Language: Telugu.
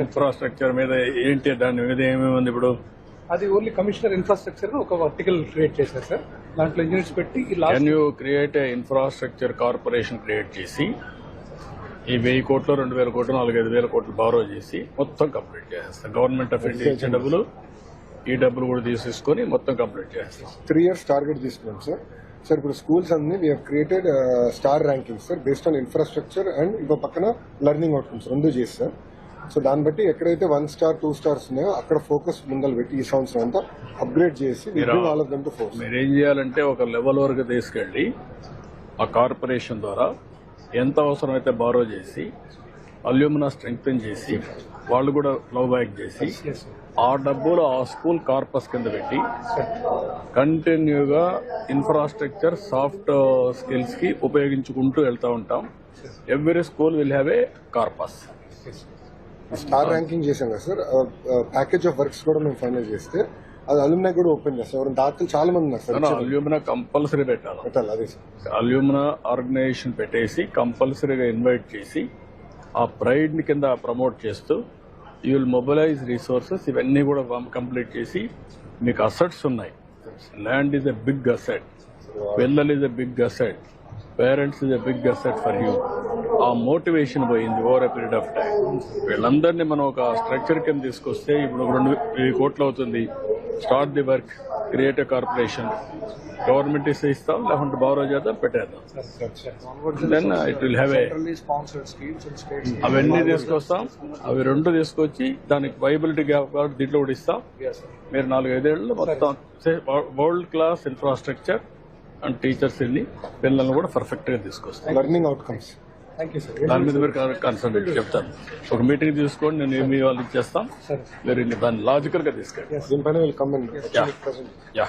ఇన్ఫ్రాస్ట్రక్చర్ మీద ఏంటి, దాని మీద ఏమేమి ఉంది ఇప్పుడు? అది ఓన్లీ కమిషనర్ ఇన్ఫ్రాస్ట్రక్చర్ ఒక వర్టికల్ క్రియేట్ చేశారు సార్. దాంట్లో ఇంజనీర్స్ పెట్టి can you create a infrastructure corporation create చేసి ఈ 1000 కోట్లు 2000 కోట్లు 4-5 కోట్లు బారో చేసి మొత్తం కంప్లీట్ చేసేస్తాం. గవర్నమెంట్ ఆఫ్ ఇండియా ఇచ్చే డబ్బులు ఈ డబ్బులు కూడా తీసేసుకుని మొత్తం కంప్లీట్ చేస్తాం. 3 years టార్గెట్ తీసుకున్నాం సార్. సార్ ఇప్పుడు స్కూల్స్ అన్ని we created star ranking sir based on infrastructure and ఇంకో పక్కన లెర్నింగ్ అవుట్కమ్స్ 2 చేసి సార్. సో దాన్ని బట్టి ఎక్కడైతే 1 star 2 stars ఉన్నాయో అక్కడ ఫోకస్ ముందలు పెట్టి ఈ సంవత్సరం అంతా అప్గ్రేడ్ చేసి all of them to force. మీరు ఏం చేయాలంటే ఒక లెవెల్ వరకు తీసుకెళ్లి ఆ కార్పొరేషన్ ద్వారా ఎంత అవసరమైతే బారో చేసి అల్యూమినా స్ట్రెంగ్తన్ చేసి వాళ్ళు కూడా ఫ్లో బ్యాక్ చేసి ఆ డబ్బులు ఆ స్కూల్ కార్పస్ కింద పెట్టి కంటిన్యూగా ఇన్ఫ్రాస్ట్రక్చర్ సాఫ్ట్ స్కిల్స్ కి ఉపయోగించుకుంటూ వెళ్తూ ఉంటాం. Every school will have A corpus. Star ranking చేశాం కదా సార్. ప్యాకేజ్ ఆఫ్ వర్క్స్ కూడా మేము ఫైనల్ చేస్తే అది అల్యూమినా కూడా ఓపెన్ చేస్తాం. ఎవరైనా దాతలు చాలా మంది ఉన్నారు సార్. అల్యూమినా కంపల్సరీ పెట్టాలి. అదే సార్ అల్యూమినా ఆర్గనైజేషన్ పెట్టేసి కంపల్సరీగా ఇన్వైట్ చేసి ఆ ప్రైడ్ ని కింద ప్రమోట్ చేస్తూ యూ విల్ మొబిలైజ్ రిసోర్సెస్. ఇవన్నీ కూడా కంప్లీట్ చేసి మీకు అసెట్స్ ఉన్నాయి. Land is a big asset, పిల్లలు is a big asset, parents is a big asset for you. ఆ మోటివేషన్ పోయింది over a period of time. వీళ్ళందరినీ మనం ఒక స్ట్రక్చర్ కింద తీసుకొస్తే ఇప్పుడు 2,000 కోట్లు అవుతుంది. Start the work, create a corporation. Government ఇస్తాం, లేకుంటే బారో చేద్దాం, పెట్టేద్దాం. Then it will have a అవన్నీ తీసుకొస్తాం. అవి 2 తీసుకొచ్చి దానికి వైబిలిటీ గ్యాప్ దీంట్లో కూడా ఇస్తాం. మీరు 4-5 ఏళ్ళు మొత్తం world class infrastructure and teachers వెళ్ళి పిల్లల్ని కూడా పర్ఫెక్ట్ గా తీసుకొస్తాం. లెర్నింగ్ అవుట్కమ్స్ దాని మీద మీరు కన్సల్ట్ చెప్తాను. ఒక మీటింగ్ తీసుకోండి, నేను ఏమి వాళ్ళు ఇచ్చేస్తాం. మీరు దాన్ని లాజికల్ గా తీసుకెళ్ళి దీనిపైన యా